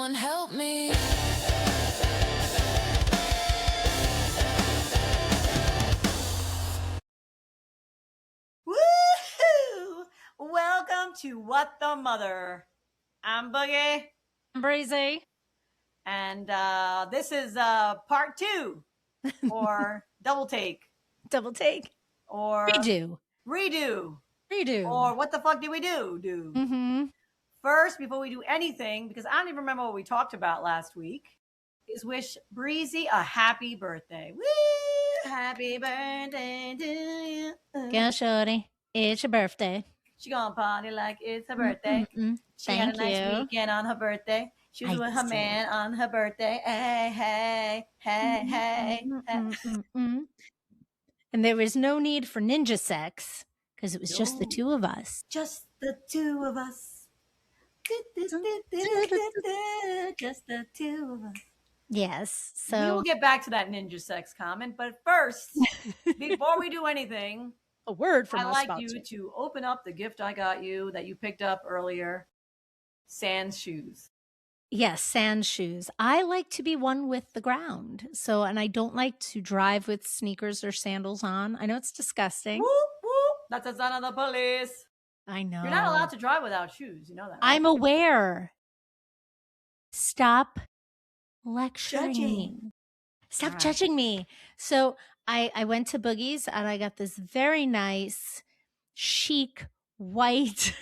Someone help me. Woohoo! Welcome to What the Mother. I'm Boogie, I'm Breezy. and this is part 2, or double take, Double take. or Redo. or what the fuck did we do? Mm-hmm. First, before we do anything, because I don't even remember what we talked about last week, is wish Breezy a happy birthday. Woo! Happy birthday to you. Go, shorty. It's your birthday. She gonna party like it's her birthday. She Thank had a nice you. weekend on her birthday. She was I with her did. man on her birthday. Hey. And there was no need for ninja sex because it was just the No. two of us. Just the two of us. Just the two of us. Yes. We will So get back to that ninja sex comment, but first, before we do anything, a word from I'd our like sponsor. you to open up the gift I got you that you picked up earlier. Sans shoes. Yes, sand shoes. I like to be one with the ground. So, and I don't like to drive with sneakers or sandals on. I know it's disgusting. Whoop, whoop. That's the son of the police. I know. You're not allowed to drive without shoes. You know that, right? I'm aware. Stop lecturing me. Stop Right. judging me. So I went to Boogie's and I got this very nice, chic, white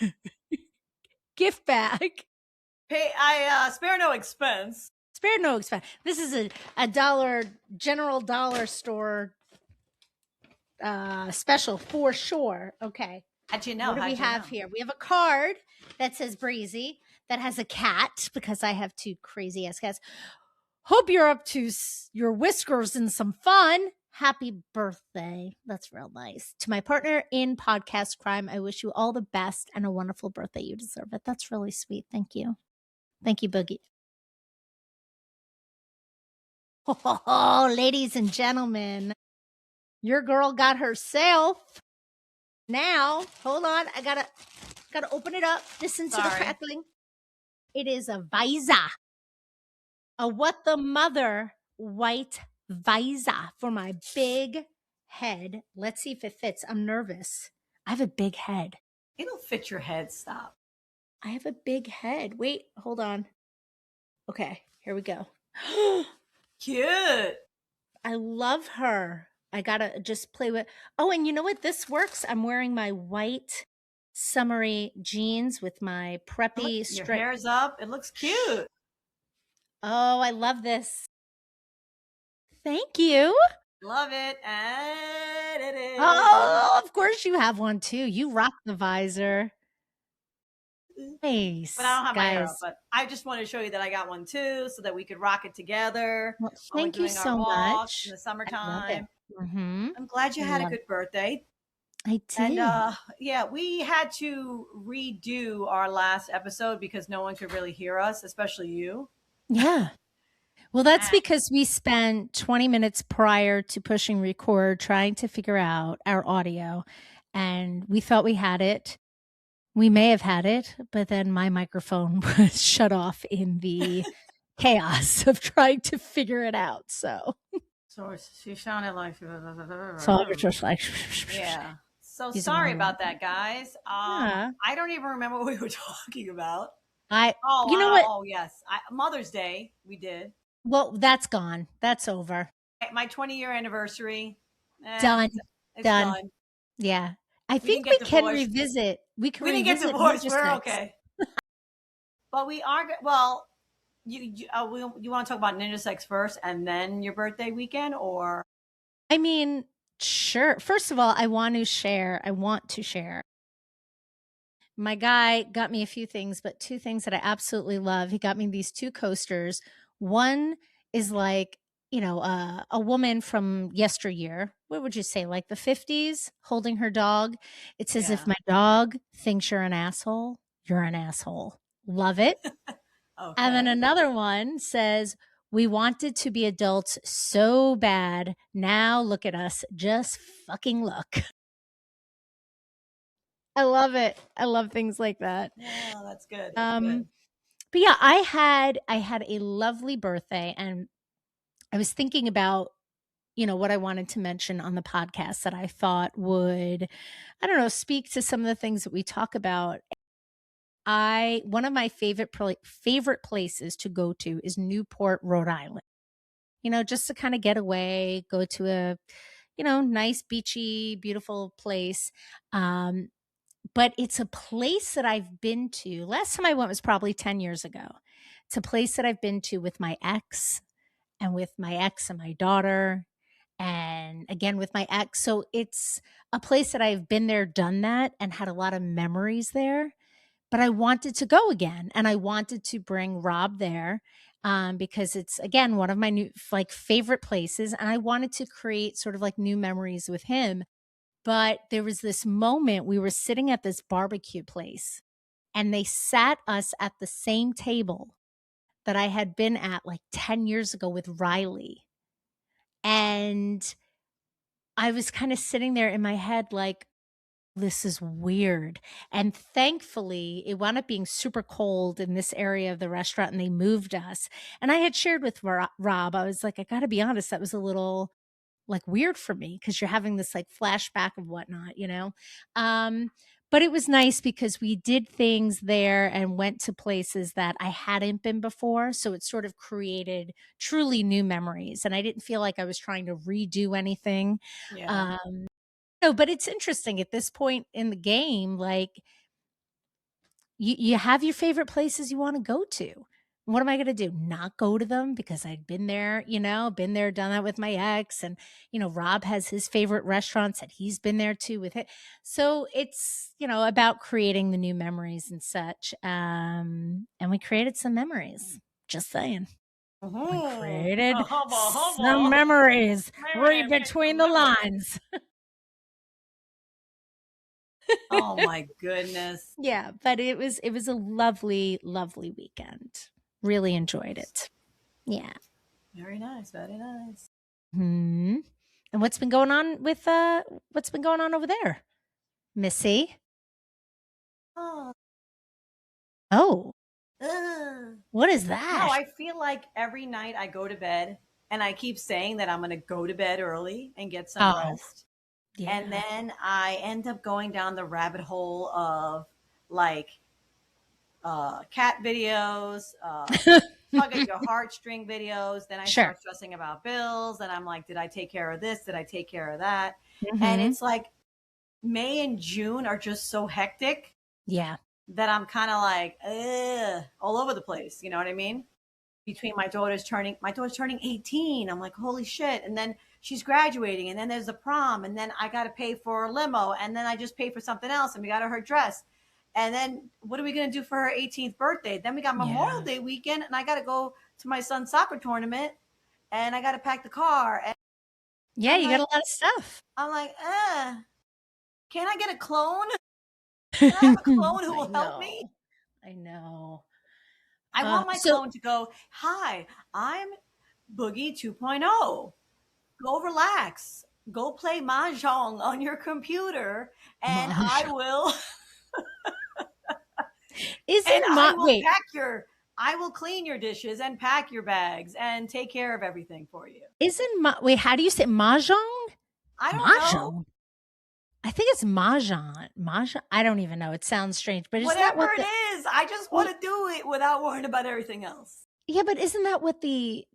gift bag. Hey, I spare no expense. Spare no expense. This is a general dollar store special for sure. Okay. How'd you know? What do we have here? We have a card that says Breezy that has a cat because I have two crazy ass cats. Hope you're up to your whiskers and some fun. Happy birthday. That's real nice. To my partner in podcast crime, I wish you all the best and a wonderful birthday. You deserve it. That's really sweet. Thank you. Thank you, Boogie. Oh, ladies and gentlemen, your girl got herself. Now, hold on. I gotta open it up. Listen to the crackling. It is a visor. A What the Mother white visor for my big head. Let's see if it fits. I'm nervous. I have a big head. It'll fit your head. Stop. I have a big head. Wait, hold on. Okay, here we go. Cute. I love her. I gotta just play with. Oh, and you know what? This works. I'm wearing my white summery jeans with my preppy Your hair's up. It looks cute. Oh, I love this. Thank you. Love it. And it is. Oh, of course you have one too. You rock the visor. Nice. But I don't have my hair up, but I just wanted to show you that I got one too so that we could rock it together. Well, thank you so much. In the summertime. Mm-hmm. I'm glad you had a good birthday. I did. And yeah, we had to redo our last episode because no one could really hear us, especially you. Yeah. Well, that's because we spent 20 minutes prior to pushing record trying to figure out our audio, and we thought we had it. We may have had it, but then my microphone was shut off in the chaos of trying to figure it out. So she sounded like. So I was just like, yeah. So sorry about that, guys. I don't even remember what we were talking about. You know what? Oh, yes. Mother's Day, we did. Well, that's gone. That's over. My 20-year anniversary. Done. It's done. Yeah. I think we can revisit. We didn't get divorced. We're okay. But we are. Well, you want to talk about ninja sex first and then your birthday weekend, or? I mean, sure. First of all, I want to share. My guy got me a few things, but two things that I absolutely love. He got me these two coasters. One is like, you know, a woman from yesteryear. What would you say? Like the 50s holding her dog. It says, if my dog thinks you're an asshole, you're an asshole. Love it. Okay. And then another one says, we wanted to be adults so bad. Now look at us. Just fucking look. I love it. I love things like that. Yeah, that's good. That's good. But yeah, I had a lovely birthday, and I was thinking about, what I wanted to mention on the podcast that I thought would, I don't know, speak to some of the things that we talk about. One of my favorite places to go to is Newport, Rhode Island. Just to kind of get away, go to a, nice beachy, beautiful place. Um, but it's a place that I've been to. Last time I went was probably 10 years ago. It's a place that I've been to with my ex, and with my ex and my daughter, and again with my ex. So it's a place that I've been there, done that, and had a lot of memories there. But I wanted to go again, and I wanted to bring Rob there, because it's again one of my new like favorite places, and I wanted to create sort of like new memories with him. But there was this moment we were sitting at this barbecue place, and they sat us at the same table that I had been at like 10 years ago with Riley. And I was kind of sitting there in my head like, this is weird. And thankfully, it wound up being super cold in this area of the restaurant, and they moved us. And I had shared with Rob, I was like, I got to be honest, that was a little like weird for me because you're having this like flashback of whatnot. Um, but it was nice because we did things there and went to places that I hadn't been before. So it sort of created truly new memories. And I didn't feel like I was trying to redo anything. Yeah. No, but it's interesting at this point in the game, like you have your favorite places you want to go to. What am I going to do? Not go to them because I'd been there, been there, done that with my ex. And, Rob has his favorite restaurants that he's been there too with it. So it's, about creating the new memories and such. And we created some memories. Just saying. We created Hubba, some hubba. memories. Read Memory, between the memory. lines. Oh my goodness. Yeah, but it was a lovely, lovely weekend. Really enjoyed it. Yeah. Very nice. Very nice. Hmm. And what's been going on over there, Missy? Oh, Oh, ugh. what is No, that? I feel like every night I go to bed and I keep saying that I'm going to go to bed early and get some Oh, rest. And yeah. then I end up going down the rabbit hole of like cat videos, tug at your heartstring videos. Then I Sure. start stressing about bills. And I'm like, did I take care of this? Did I take care of that? And Hmm. it's like May and June are just so hectic Yeah. that I'm kind of like, ugh, all over the place. You know what I mean? Between my daughter's turning 18. I'm like, holy shit. And then she's graduating, and then there's the prom, and then I got to pay for a limo, and then I just paid for something else, and we got her dress. And then what are we going to do for her 18th birthday? Then we got Memorial Yeah. Day weekend, and I got to go to my son's soccer tournament, and I got to pack the car. And Yeah, I'm you got like, a lot of stuff. can I get a clone? Can I have a clone who I will help me? know. I know. I want my So clone to go, hi, I'm Boogie 2.0. Go relax. Go play mahjong on your computer, and I Mahjong. will and Isn't I will wait, pack your I will clean your dishes and pack your bags and take care of everything for you. wait, how do you say mahjong? I don't know. Mahjong? I think it's mahjong. Mahjong? I don't even know. It sounds strange, but isn't that Whatever what it the is, I just well, want to do it without worrying about everything else. yeah, but isn't that what the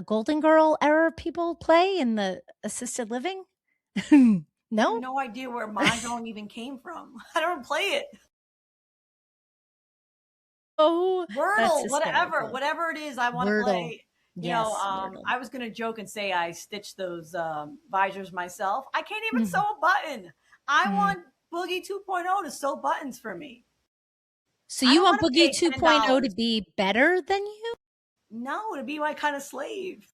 Golden Girl era people play in the assisted living? I have No? no idea where mahjong even came from. I don't play it. Oh, that's Wordle, hysterical. whatever it is, I want to Wordle. play. Yes, Wordle. I was gonna joke and say I stitched those visors myself. I can't even sew Mhm. a button. I Mm. want Boogie 2.0 to sew buttons for me. So I you don't want want to Boogie pay 2.0 to $10. be better than you? No, to be my kind of slave.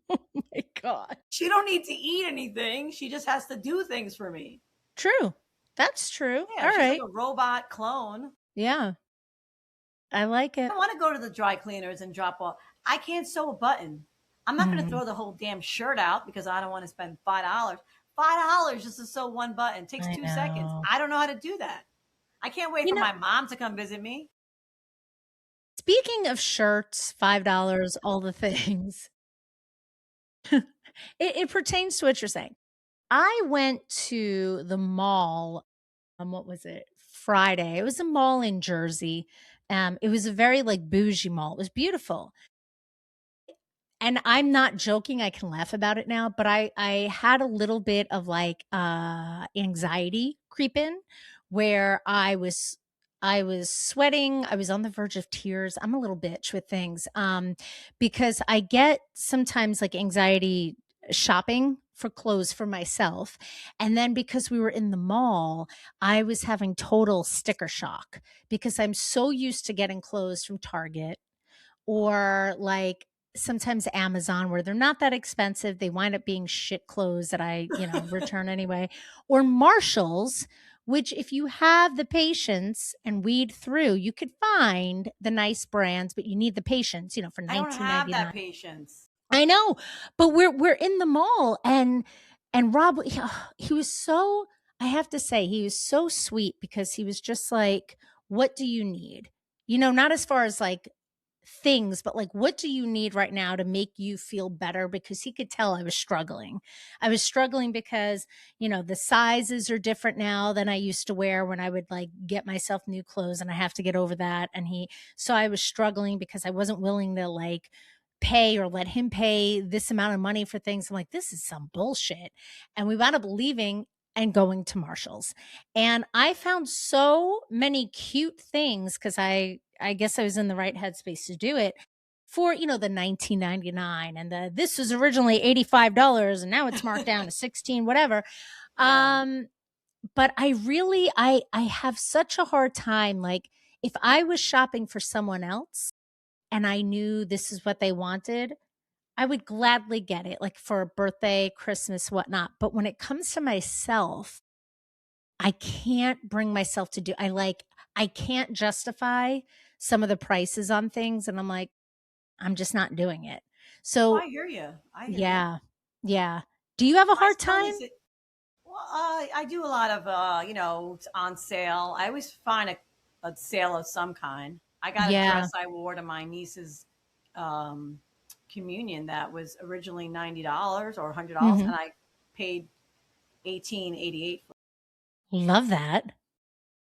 Oh my god. She don't need to eat anything. She just has to do things for me. True. That's true. Yeah, All she's like right. a robot clone. Yeah, I like it. I want to go to the dry cleaners and drop off. I can't sew a button. I'm not going to Mm, throw the whole damn shirt out because I don't want to spend $5. $5 just to sew one button. It takes I 2 seconds. know. I don't know how to do that. I can't wait You for know, my mom to come visit me. speaking of shirts, $5, all the things, it pertains to what you're saying. I went to the mall, what was it? Friday. It was a mall in Jersey. It was a very like bougie mall. It was beautiful. And I'm not joking, I can laugh about it now, but I had a little bit of like anxiety creep in where I was sweating, I was on the verge of tears. I'm a little bitch with things. Because I get sometimes like anxiety shopping for clothes for myself. And then because we were in the mall, I was having total sticker shock because I'm so used to getting clothes from Target or like sometimes Amazon where they're not that expensive. They wind up being shit clothes that I, return anyway. Or Marshalls, which if you have the patience and weed through, you could find the nice brands, but you need the patience, for I don't have that 19.99. patience. I know, but we're in the mall and Rob he was so I have to say he was so sweet because he was just like, "What do you need?" Not as far as like things, but like, what do you need right now to make you feel better? Because he could tell I was struggling. I was struggling because, the sizes are different now than I used to wear when I would like get myself new clothes and I have to get over that. So I was struggling because I wasn't willing to like pay or let him pay this amount of money for things. I'm like, this is some bullshit. And we wound up leaving and going to Marshall's. And I found so many cute things because I guess I was in the right headspace to do it for, the 19.99 and this was originally $85 and now it's marked down to 16 whatever. Yeah. But I have such a hard time like if I was shopping for someone else and I knew this is what they wanted, I would gladly get it like for a birthday, Christmas, whatnot. But when it comes to myself, I can't bring myself to do I can't justify some of the prices on things and I'm like, I'm just not doing it. Oh, So, I hear you. I hear you. yeah. Yeah. Do you have a My hard son time? is, well, I do a lot of, it's on sale. I always find a sale of some kind. I got a Yeah. dress I wore to my niece's um, communion that was originally $90 or $100, and Mhm. I paid 18.88 for. Love that.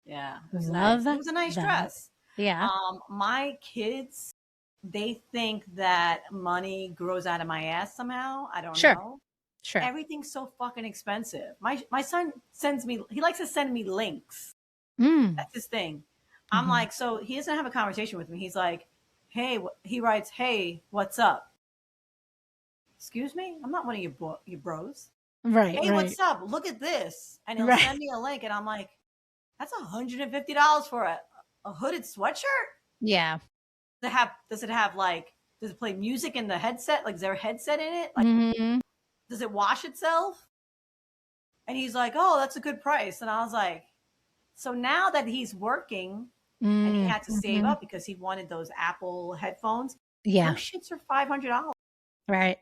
Yeah, it was nice. Love And it was a nice that. dress. Yeah. My kids, they think that money grows out of my ass somehow. I don't Sure. know. Sure. Everything's so fucking expensive. My son sends me. He likes to send me links. Mm. That's his thing. I'm Mhm. like, so he doesn't have a conversation with me. He's like, hey, he writes, hey, what's up? Excuse me, I'm not one of your bros. Right, Hey, right. what's up? Look at this, and he'll Right. send me a link, and I'm like, that's $150 for a hooded sweatshirt. Yeah. Does it have like does it play music in the headset? Like is there a headset in it? Like Mhm. does it wash itself? And he's like, oh, that's a good price. And I was like, so now that he's working and he Mm. had to save Mhm. up because he wanted those Apple headphones, Yeah. those shits are $500. Right.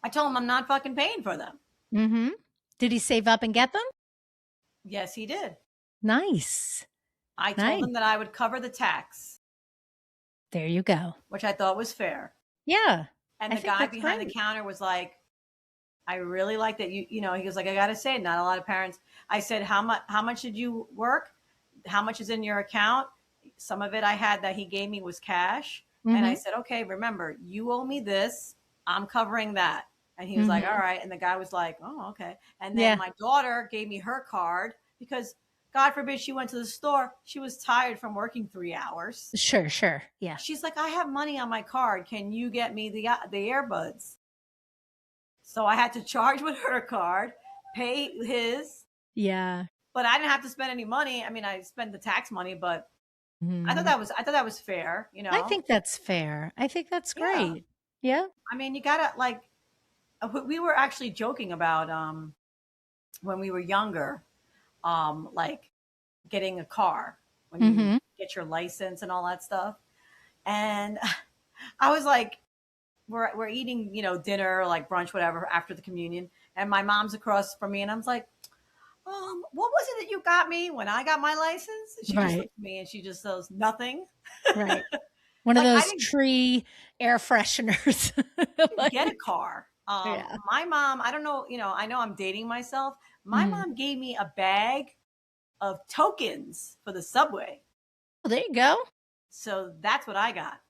I told him I'm not fucking paying for them. Mhm. Did he save up and get them? Yes, he did. Nice. I told Nice. him that I would cover the tax, There you go. which I thought was fair. Yeah. And I the think guy that's behind the great. counter was like, I really like that he goes like, I gotta say, not a lot of parents. I said, how much did you work? How much is in your account? Some of it I had that he gave me was cash. And I Mhm. said, okay, remember, you owe me this. I'm covering that. And he was like, all Mhm. right. And the guy was like, oh, okay. And then Yeah. my daughter gave me her card because God forbid she went to the store. She was tired from working 3 hours. Sure, sure. Yeah. She's like, I have money on my card. Can you get me the earbuds? So I had to charge with her card, pay his, Yeah. but I didn't have to spend any money. I mean, I spent the tax money, but Mhm. I thought that was fair, I think that's fair. I think that's Yeah. great. Yeah. I mean, you gotta like we were actually joking about when we were younger, like getting a car when you Mhm. get your license and all that stuff. And I was like, we're eating, dinner, like brunch, whatever, after the communion, and my mom's across from me, and I was like, what was it that you got me when I got my license? She just Right, looked at me and she just says, nothing. right. One of Like, I those didn't tree air fresheners. get a Like, car. yeah. My mom, I don't know, I know I'm dating myself. My Mhm. mom gave me a bag of tokens for the subway. Well, there you go. So that's what I got.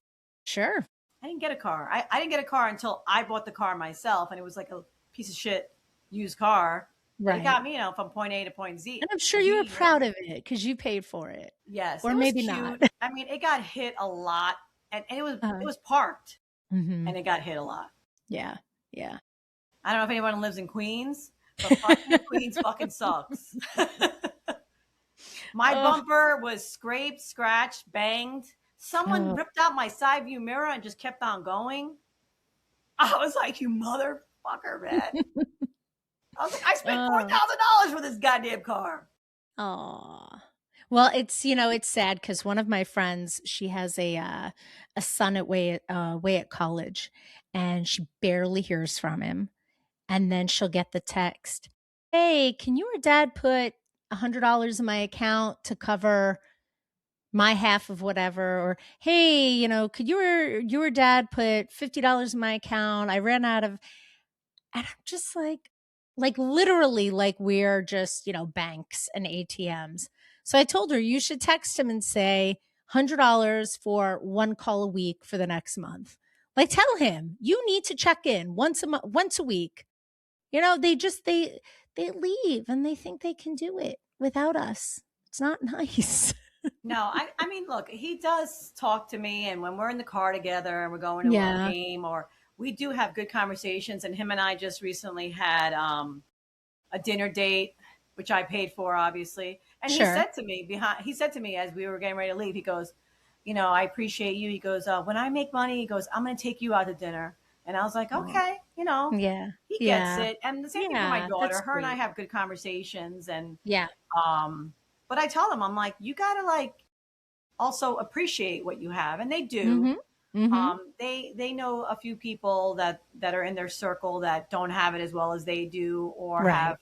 Sure. I didn't get a car. I didn't get a car until I bought the car myself, and it was like a piece of shit used car. But it Right. got me, from point A to point And Z. I'm sure you were Z. proud of it because you paid for it. Yes, Or it was maybe not. cute. I mean, it got hit a lot, and it Uh, was parked, mhm. and it got hit a lot. Yeah. Yeah. I don't know if anyone lives in Queens, but parking in Queens fucking sucks. My Oh, bumper was scraped, scratched, banged. Someone oh, ripped out my side view mirror and just kept on going. I was like, you motherfucker, man. I was like, I spent oh. $4,000 for this goddamn car. Aw. Well, it's sad because one of my friends, she has a son away at college, and she barely hears from him, and then she'll get the text, "Hey, can you or dad put $100 in my account to cover my half of whatever?" Or, "Hey, could you or dad put $50 in my account? I ran out of." And I'm just literally, like we're just, banks and ATMs. So I told her, you should text him and say $100 for one call a week for the next month. Like, tell him you need to check in once a week. They leave and they think they can do it without us. It's not nice. No, I mean, look, he does talk to me, and when we're in the car together and we're going to a Yeah, game, or we do have good conversations. And him and I just recently had a dinner date, which I paid for, obviously. And sure. he said to me as we were getting ready to leave, he goes, I appreciate you. He goes, when I make money, he goes, I'm going to take you out to dinner. And I was like, Oh, okay, yeah, he gets yeah, it. And the same thing for my yeah. daughter. That's Her and I great. have good conversations. And, Yeah. um, but I tell them, I'm like, you got to like also appreciate what you have. And they do. Mm-hmm. Mm-hmm. They know a few people that are in their circle that don't have it as well as they do, or Right. have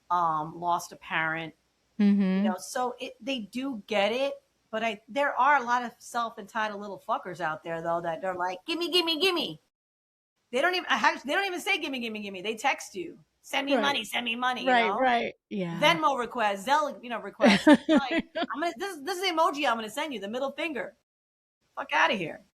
lost a parent. Mm-hmm. So they do get it. But there are a lot of self entitled little fuckers out there though that are like, gimme, gimme, gimme. They don't even say gimme, gimme, gimme. They text you, send me Right. money, send me money. Right, right. Yeah. Venmo request, Zelle, request. And you're like, I'm gonna this is the emoji I'm gonna send you, the middle finger. Fuck out of here.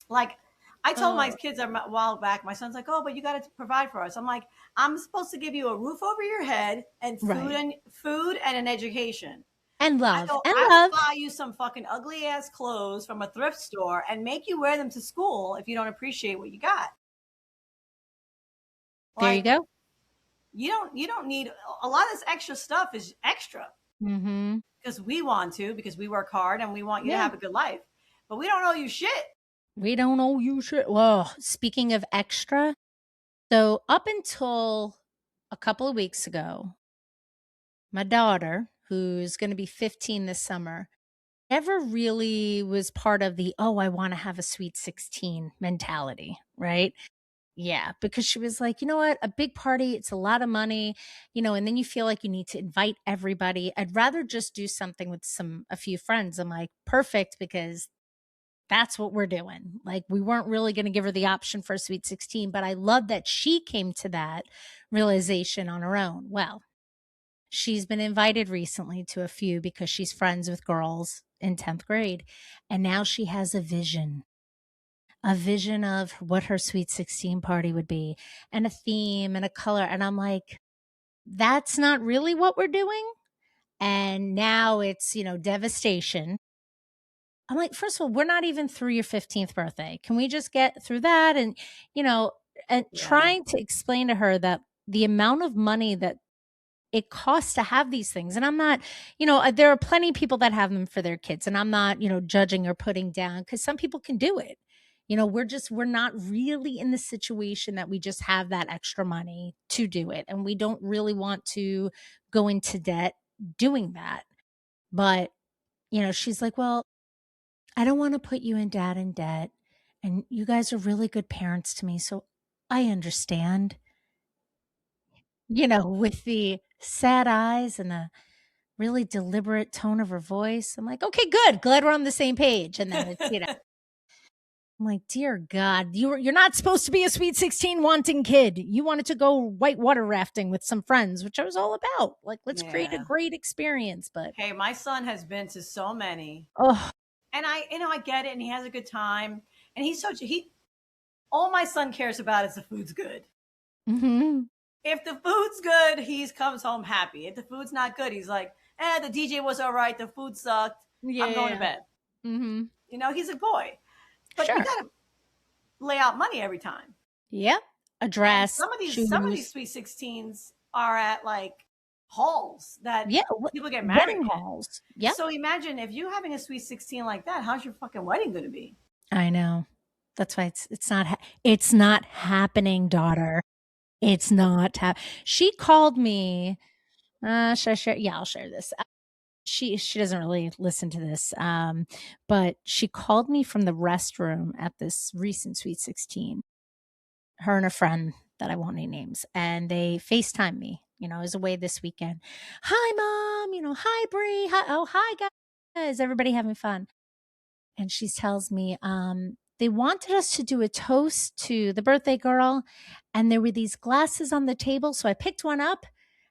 Like, I told my Oh, kids a while back, my son's like, oh, but you got to provide for us. I'm like, I'm supposed to give you a roof over your head and right. food and an education. And I love, go, and I will love. buy you some fucking ugly ass clothes from a thrift store and make you wear them to school if you don't appreciate what you got. There you Like, go. you don't need a lot of this extra stuff is extra Mhm. because we want to, because we work hard and we want you to Yeah. have a good life. But we don't owe you shit. We don't owe you shit. Well, speaking of extra, so up until a couple of weeks ago, my daughter, who's gonna be 15 this summer, never really was part of the, "Oh, I wanna have a sweet 16" mentality, right? Yeah, because she was like, "You know what? A big party, it's a lot of money, and then you feel like you need to invite everybody. I'd rather just do something with a few friends." I'm like, "Perfect, because that's what we're doing." Like, we weren't really going to give her the option for a sweet 16, but I love that she came to that realization on her own. Well, she's been invited recently to a few because she's friends with girls in 10th grade, and now she has a vision of what her sweet 16 party would be, and a theme and a color. And I'm like, that's not really what we're doing. And now it's, devastation. I'm like, first of all, we're not even through your 15th birthday. Can we just get through that? You know, and Yeah. trying to explain to her that the amount of money that it costs to have these things. And I'm not, there are plenty of people that have them for their kids. And I'm not, judging or putting down, because some people can do it. We're not really in the situation that we just have that extra money to do it. And we don't really want to go into debt doing that. But, she's like, well, I don't want to put you and dad in debt. And you guys are really good parents to me. So I understand, with the sad eyes and a really deliberate tone of her voice. I'm like, okay, good. Glad we're on the same page. And then it's, I'm like, dear God, you're not supposed to be a sweet 16 wanting kid. You wanted to go whitewater rafting with some friends, which I was all about. Like, let's create a Yeah. great experience. But Hey, my son has been to so many, oh, and I get it, and he has a good time, and all my son cares about is the food's good. mm-hmm. If the food's good, he comes home happy. If the food's not good, he's like, the DJ was all right, the food sucked, Yeah, I'm yeah, going to yeah. bed. Mm-hmm. He's a boy, but you Sure. got to lay out money every time. Yep. A And dress, some of these shoes. sweet 16s are at like halls that Yeah. people get married Wedding in. halls. Yep. So imagine if you having a sweet 16 like that, how's your fucking wedding going to be? I know. That's why it's not happening, daughter. It's not She called me. Should I share? Yeah, I'll share this. She doesn't really listen to this. But she called me from the restroom at this recent Sweet 16. Her and a friend that I won't name names, and they FaceTime me. I was away this weekend. Hi, mom. Hi, Bree. Hi, oh, hi, guys. Everybody having fun? And she tells me, they wanted us to do a toast to the birthday girl, and there were these glasses on the table. So I picked one up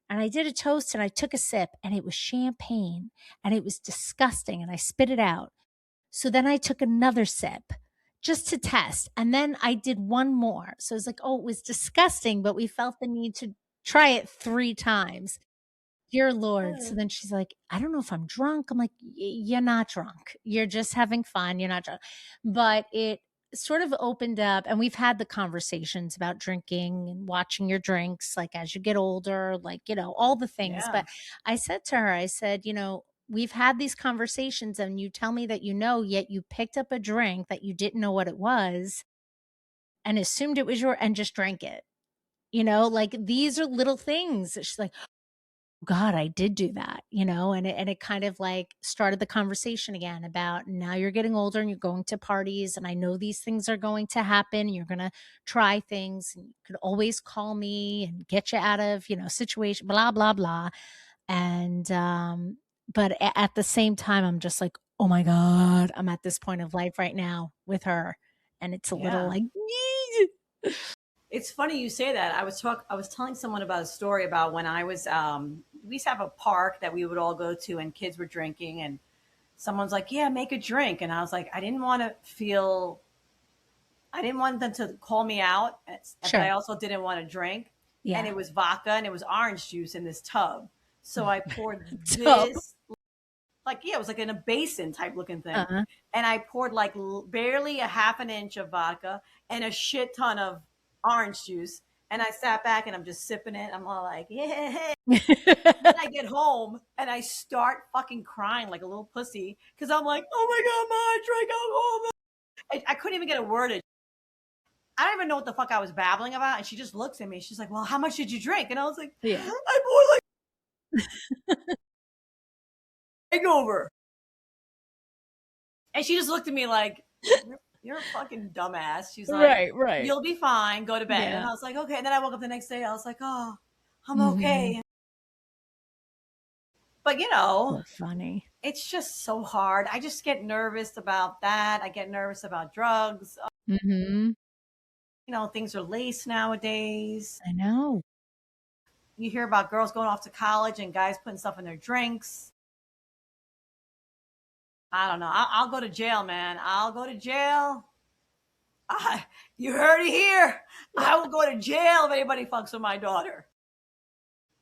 and I did a toast and I took a sip, and it was champagne and it was disgusting. And I spit it out. So then I took another sip just to test. And then I did one more. So it's like, oh, it was disgusting, but we felt the need to try it 3 times. Dear Lord. So then she's like, I don't know if I'm drunk. I'm like, you're not drunk. You're just having fun. You're not drunk. But it sort of opened up, and we've had the conversations about drinking and watching your drinks, like as you get older, like, all the things. Yeah. But I said to her, I said, we've had these conversations and you tell me that yet you picked up a drink that you didn't know what it was and assumed it was and just drank it. Like these are little things. She's like, God, I did do that, and it kind of like started the conversation again about now you're getting older and you're going to parties, and I know these things are going to happen. You're going to try things, and you could always call me and get you out of, situation, blah, blah, blah. And, but at the same time, I'm just like, oh my God, I'm at this point of life right now with her. And it's a little Yeah. like, It's funny you say that. I was telling someone about a story about when I was we used to have a park that we would all go to and kids were drinking, and someone's like, "Yeah, make a drink." And I was like, I didn't want them to call me out, but I sure. also didn't want to drink. And Yeah. it was vodka and it was orange juice in this tub. So I poured So, this, like, yeah, it was like in a basin type looking thing. uh, And I poured like barely a half an inch of vodka and a shit ton of orange juice. And I sat back and I'm just sipping it. I'm all like, yeah. Then I get home and I start fucking crying like a little pussy because I'm like, oh my God, Ma, I drank alcohol. I couldn't even get a word in. I don't even know what the fuck I was babbling about. And she just looks at me. She's like, well, how much did you drink? And I was like, yeah. I poured like a hangover. And she just looked at me like, you're a fucking dumbass. She's like, Right. you'll be fine. Go to bed. And Yeah. I was like, okay. And then I woke up the next day. I was like, oh, I'm Mhm. okay. But, So funny. it's just so hard. I just get nervous about that. I get nervous about drugs. Mhm. Things are laced nowadays. I know. You hear about girls going off to college and guys putting stuff in their drinks. I don't know. I'll go to jail, man. I'll go to jail. You heard it here. I will go to jail if anybody fucks with my daughter.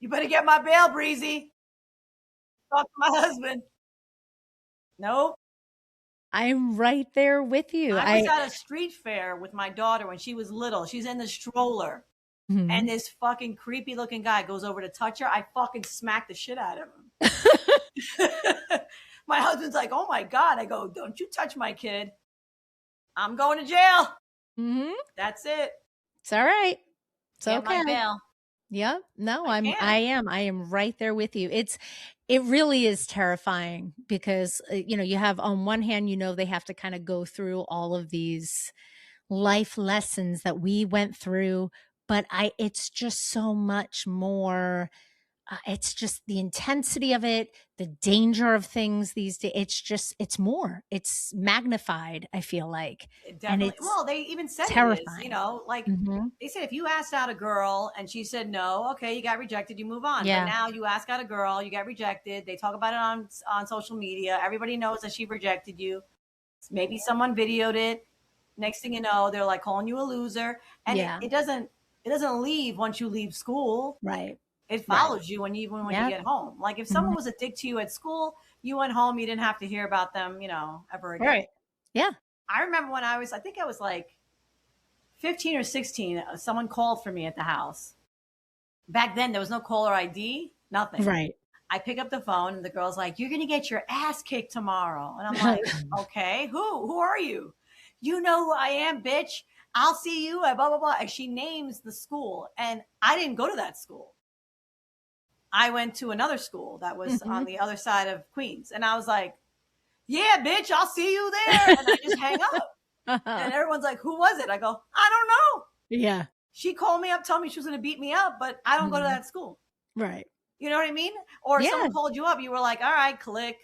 You better get my bail, Breezy. Talk to my husband. Nope. I'm right there with you. I was at a street fair with my daughter when she was little. She's in the stroller. And Mhm. this fucking creepy looking guy goes over to touch her. I fucking smack the shit out of him. My husband's like, oh my God. I go, don't you touch my kid. I'm going to jail. Mhm. That's it. It's all right. It's Get my okay. bail. Yep. No, I can't. I am right there with you. It really is terrifying because you have on one hand, they have to kind of go through all of these life lessons that we went through, but it's just so much more it's just the intensity of it, the danger of things these days. It's more, it's magnified, I feel like. It And definitely. it's Well, they even said it is. You terrifying. know, like Hmm. they said, if you asked out a girl and she said no, okay, you got rejected, you move on. But Yeah. now you ask out a girl, you got rejected. They talk about it on social media. Everybody knows that she rejected you. Maybe someone videoed it. Next thing you know, they're like calling you a loser, and Yeah. it doesn't leave once you leave school. Right. It Right. follows you even when you Yeah. get home. Like if someone Mhm. was a dick to you at school, you went home, you didn't have to hear about them, ever again. Right. Yeah. I remember when I think I was like 15 or 16, someone called for me at the house. Back then, there was no caller ID, nothing. Right. I pick up the phone and the girl's like, "You're going to get your ass kicked tomorrow." And I'm like, "Okay, who? Who are you?" "You know who I am, bitch. I'll see you at blah, blah, blah." And she names the school. And I didn't go to that school. I went to another school that was on Mhm. the other side of Queens. And I was like, "Yeah, bitch, I'll see you there." And I just hang up. Uh-huh. And everyone's like, "Who was it?" I go, "I don't know. Yeah. She called me up, told me she was going to beat me up, but I don't go to Mhm. that school." Right. You know what I mean? Or Yeah. someone called you up, you were like, "All right, click."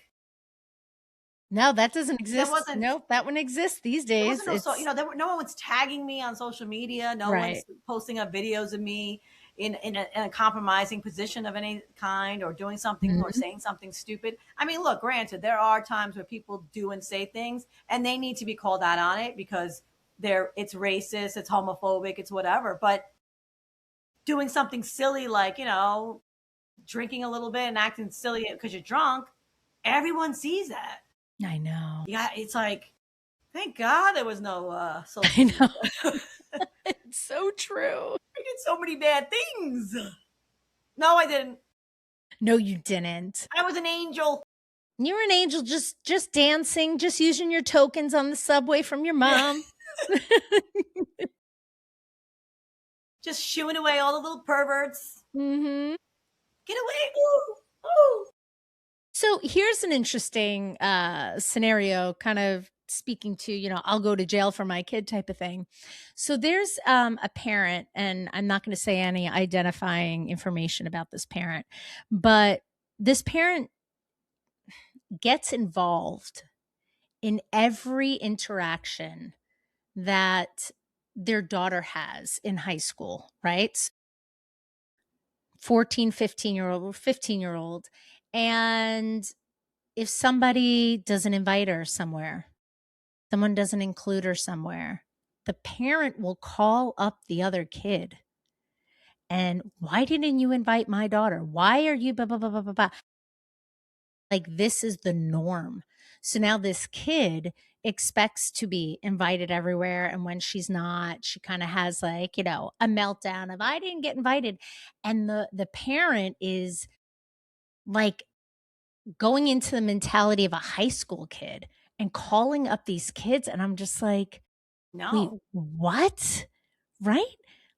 No, that doesn't There exist. wasn't Nope, that one exists these there days. wasn't no so It's no one was tagging me on social media. No right. one's posting up videos of me in a compromising position of any kind, or doing something or Mhm. saying something stupid. I mean, look, granted, there are times where people do and say things, and they need to be called out on it because it's racist, it's homophobic, it's whatever. But doing something silly like drinking a little bit and acting silly because you're drunk, everyone sees that. I know. Yeah, it's like, thank God there was no social I media. know. It's so true. I did so many bad things. No, I didn't. No, you didn't. I was an angel. You were an angel just dancing, just using your tokens on the subway from your Yeah, mom. just shooing away all the little perverts. Mhm. Get away! Ooh, ooh. So here's an interesting scenario, kind of speaking to, I'll go to jail for my kid type of thing. So there's a parent, and I'm not going to say any identifying information about this parent, but this parent gets involved in every interaction that their daughter has in high school, right? 14, 15-year-old or 15-year-old. And if somebody doesn't invite her somewhere, someone doesn't include her somewhere, the parent will call up the other kid. And why didn't you invite my daughter? Why are you blah, blah, blah, blah, blah, blah? Like, this is the norm. So now this kid expects to be invited everywhere. And when she's not, she kind of has like, a meltdown of, I didn't get invited. And the parent is like going into the mentality of a high school kid and calling up these kids. And I'm just like, wait, No, what? Right?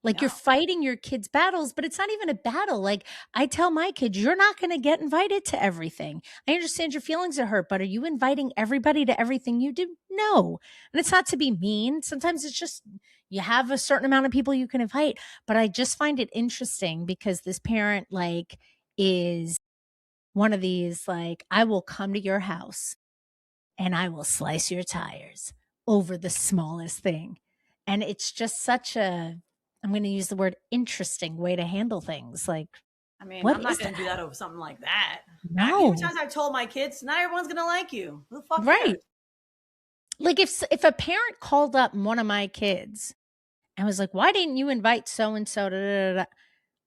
Like, you're no, fighting your kids' battles, but it's not even a battle. Like, I tell my kids, you're not going to get invited to everything. I understand your feelings are hurt, but are you inviting everybody to everything you do? No. And it's not to be mean. Sometimes it's just you have a certain amount of people you can invite. But I just find it interesting because this parent, like, is one of these, like, I will come to your house and I will slice your tires over the smallest thing. And it's just such a, I'm going to use the word interesting way to handle things. Like, I mean, what I'm not is going to do that? that over something like that. How many No. times I've told my kids, not everyone's going to like you. Who the fuck Right. cares? Like, if a parent called up one of my kids and was like, why didn't you invite so and so?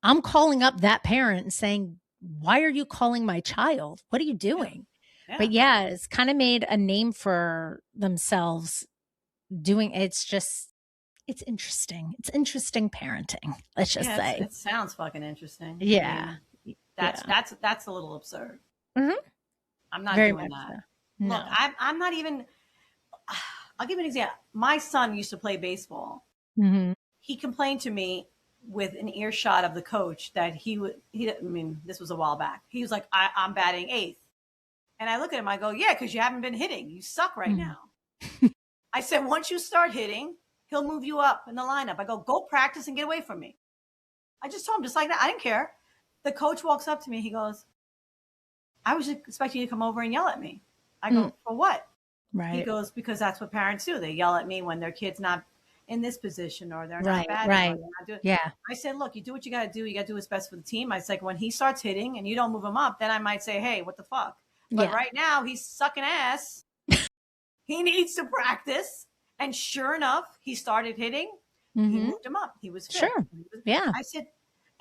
I'm calling up that parent and saying, why are you calling my child? What are you Yeah, doing? yeah. But yeah, it's kind of made a name for themselves doing it's just it's interesting. It's interesting parenting, let's just Yeah, say. it sounds fucking interesting. I Yeah. mean, that's Yeah. that's that's a little absurd. Mhm. I'm not Very doing much so. that. Look, No. I'm not even. I'll give you an example. My son used to play baseball. Mhm. He complained to me with an earshot of the coach that he would. He, I mean, this was a while back. He was like, "I'm batting eighth," and I look at him. I go, "Yeah, because you haven't been hitting. You suck right Mhm. now." I said, "Once you start hitting, he'll move you up in the lineup." I go, "Go practice and get away from me." I just told him just like that. I didn't care. The coach walks up to me. He goes, I was expecting you to come over and yell at me. I go, for what? He goes, because that's what parents do. They yell at me when their kid's not in this position or they're not batting or they're not doing. Yeah. I said, look, you do what you got to do. You got to do what's best for the team. I was like, when he starts hitting and you don't move him up, then I might say, hey, what the fuck? But right now he's sucking ass. He needs to practice. And sure enough, he started hitting. He moved him up. He was fit. Sure. Yeah. I said,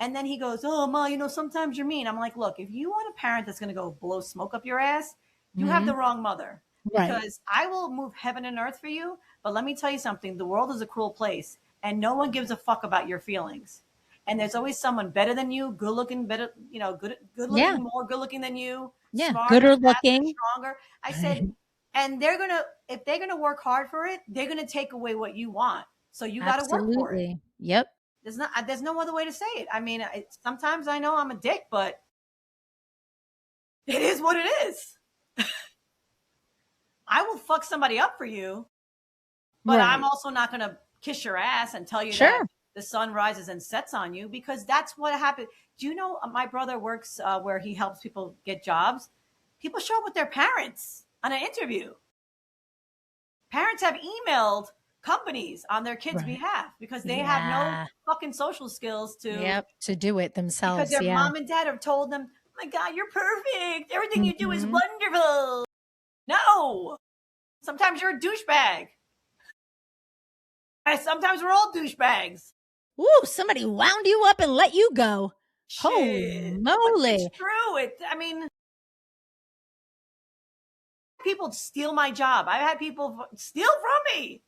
and then he goes, oh, Ma, you know, sometimes you're mean. I'm like, look, if you want a parent that's going to go blow smoke up your ass, you have the wrong mother. Because I will move heaven and earth for you. But let me tell you something. The world is a cruel place. And no one gives a fuck about your feelings. And there's always someone better than you, good looking, better, you know, good looking, more good looking than you. Yeah. Smarter, Gooder faster, looking. stronger. I said, and they're going to, if they're going to work hard for it, they're going to take away what you want. So you got to work for it. Yep. There's no other way to say it. I mean, sometimes I know I'm a dick, but it is what it is. I will fuck somebody up for you, but I'm also not going to kiss your ass and tell you that the sun rises and sets on you, because that's what happened. Do you know my brother works where he helps people get jobs? People show up with their parents on an interview. Parents have emailed companies on their kids' behalf because they have no fucking social skills to do it themselves. Because their mom and dad have told them, oh my God, you're perfect. Everything you do is wonderful. No. Sometimes you're a douchebag. And sometimes we're all douchebags. Ooh, somebody wound you up and let you go. Shit. Holy moly. It's true. I mean, people steal my job. I've had people steal from me.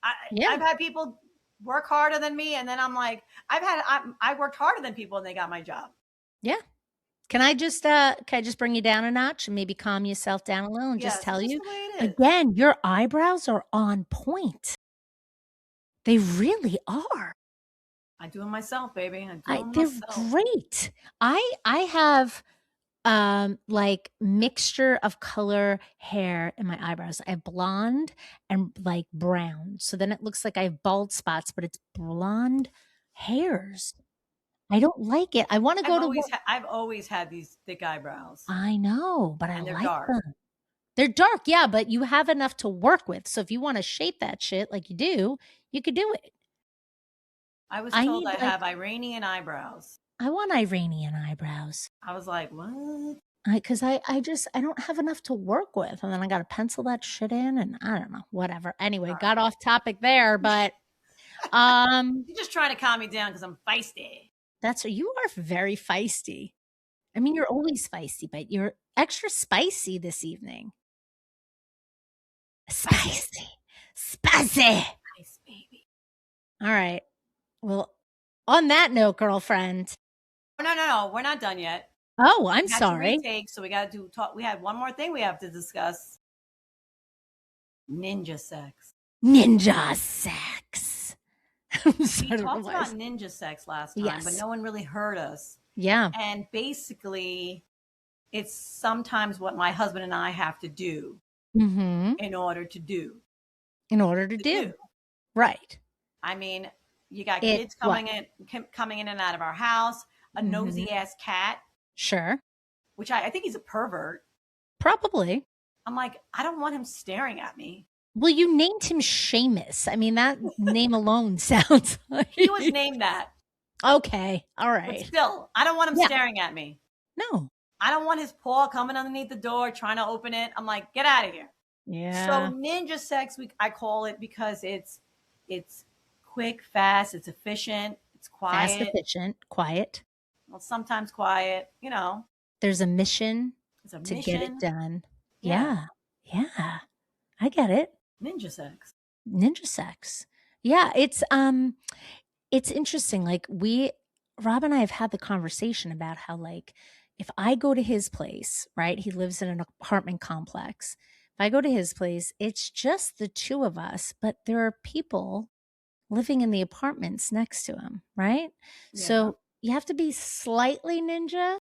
I've had people work harder than me, and then I'm like, I worked harder than people, and they got my job. Yeah. Can I just bring you down a notch and maybe calm yourself down a little and just tell you again, your eyebrows are on point. They really are. I do them myself, baby. They're great. I have like mixture of color hair in my eyebrows. I have blonde and like brown. So then it looks like I have bald spots, but it's blonde hairs. I don't like it. I want to go to I've always had these thick eyebrows. I know, but I like dark. them. They're dark, yeah, but you have enough to work with. So if you want to shape that shit like you do, you could do it. I was told I have Iranian eyebrows. I want Iranian eyebrows. I was like, what? Because I don't have enough to work with. And then I got to pencil that shit in and I don't know, whatever. Anyway, got off topic there, but you're just trying to calm me down because I'm feisty. You are very feisty. I mean, you're always feisty, but you're extra spicy this evening. Spicy. Nice, baby. All right. Well, on that note, girlfriend. No. We're not done yet. Oh, I'm sorry. So we got to talk. We had one more thing we have to discuss. Ninja sex. We talked about ninja sex last time, but no one really heard us. Yeah. And basically, it's sometimes what my husband and I have to do in order to do. Right. I mean, you got kids coming in and out of our house, a nosy ass cat. Sure. Which I think he's a pervert. Probably. I'm like, I don't want him staring at me. Well, you named him Seamus. I mean, that name alone sounds like... He was named that. Okay. All right. But still, I don't want him staring at me. No. I don't want his paw coming underneath the door, trying to open it. I'm like, get out of here. Yeah. So ninja sex, I call it because it's quick, fast, it's efficient, it's quiet. Fast, efficient, quiet. Well, sometimes quiet, you know. There's a mission to get it done. Yeah. I get it. Ninja sex. Yeah, it's interesting. Like Rob and I have had the conversation about how, like, if I go to his place, right? He lives in an apartment complex. If I go to his place, it's just the two of us, but there are people living in the apartments next to him, right? Yeah. So you have to be slightly ninja,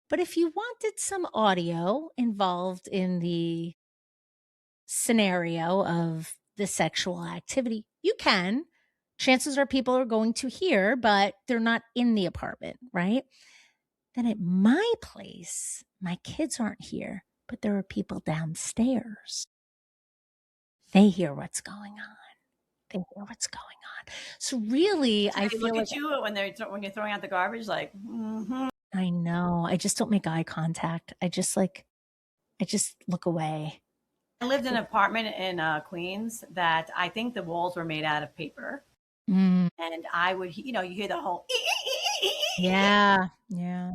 but if you wanted some audio involved in the scenario of the sexual activity, you can. Chances are people are going to hear, but they're not in the apartment, right? Then at my place, my kids aren't here, but there are people downstairs. They hear what's going on. They hear what's going on. So really, So I they feel look like at you when you're throwing out the garbage, like, I know. I just don't make eye contact. I just look away. I lived in an apartment in Queens that I think the walls were made out of paper, Mm, and I would, you hear the whole. yeah. Yeah.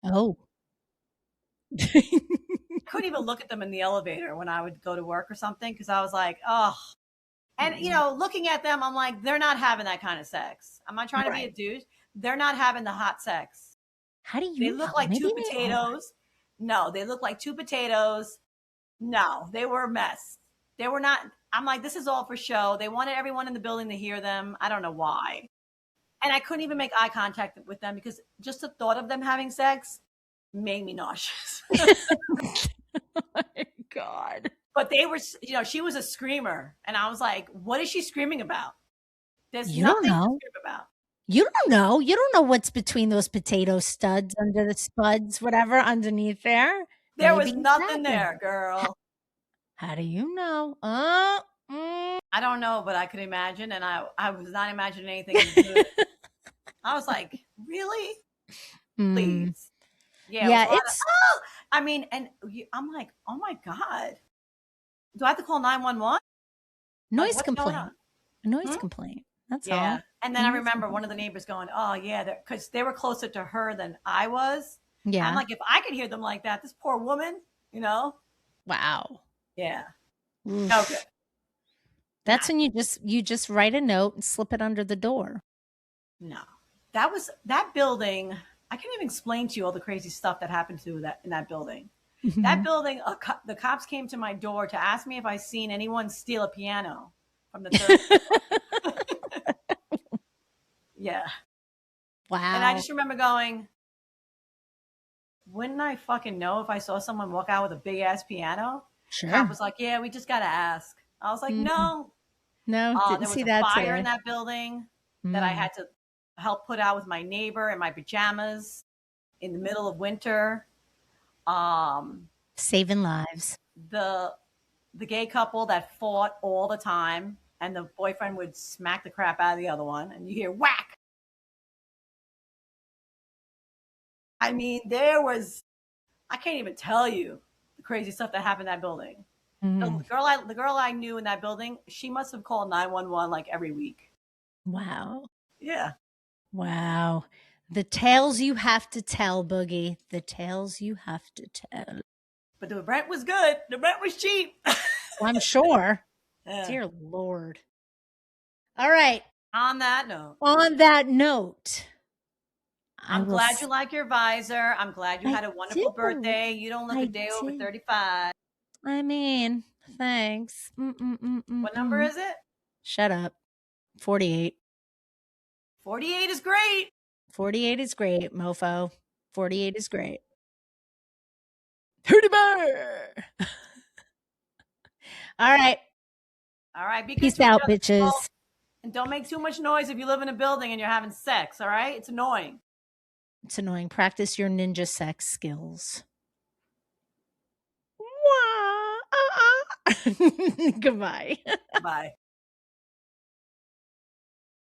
Oh. I couldn't even look at them in the elevator when I would go to work or something because I was like, oh. And looking at them, I'm like, they're not having that kind of sex. I'm not trying to be a Right. douche. They're not having the hot sex. How do They you look know? like Maybe two they are. potatoes. No, they look like two potatoes. No, they were a mess. They were not. I'm like, this is all for show. They wanted everyone in the building to hear them. I don't know why. And I couldn't even make eye contact with them because just the thought of them having sex made me nauseous. Oh my God. But they were, she was a screamer. And I was like, what is she screaming about? There's You don't nothing to know. scream about. You don't know. You don't know what's between those potato studs under the spuds, whatever underneath there. There Maybe was it's nothing happening. there, girl. How do you know? I don't know, but I could imagine. And I was not imagining anything good. I was like, really? Please. Yeah, it was Yeah, a lot of, it's I mean, and I'm like, oh my God. Do I have to call 911? Like, noise what's going complaint. on? A noise Hmm? complaint. That's Yeah. all. And then I Noise remember one complaint. of the neighbors going, oh, yeah, because they were closer to her than I was. And I'm Yeah. like, if I could hear them like that, this poor woman, Wow. Yeah. No good. Oof. That's when you just write a note and slip it under the door. No. That building. I can't even explain to you all the crazy stuff that happened in that building. That building, the cops came to my door to ask me if I seen anyone steal a piano from the third floor. Yeah. And I Wow. just remember going, wouldn't I fucking know if I saw someone walk out with a big ass piano? Cop Sure. was like, yeah, we just got to ask. I was like, Mm. no. No, didn't There was see a that fire in today. that building that I Mm. had to help put out with my neighbor in my pajamas in the middle of winter. Saving lives. The gay couple that fought all the time, and the boyfriend would smack the crap out of the other one, and you hear whack. I mean, I can't even tell you the crazy stuff that happened in that building. Mm. The girl I knew in that building, she must have called 911 like every week. Wow. Yeah. Wow. The tales you have to tell, Boogie. The tales you have to tell. But the rent was good. The rent was cheap. I'm sure. Yeah. Dear Lord. All right. On that note, On that note, I'm glad you like your visor. I'm glad you had a wonderful birthday. You don't look a day over 35. I mean, thanks. What number is it? Shut up. 48. 48 is great. 48 is great, mofo. 48 is great. 30 bar. All right. All right. Be good Peace to each out, other, bitches. people. And don't make too much noise if you live in a building and you're having sex. All right. It's annoying. It's annoying. Practice your ninja sex skills. Goodbye. Bye.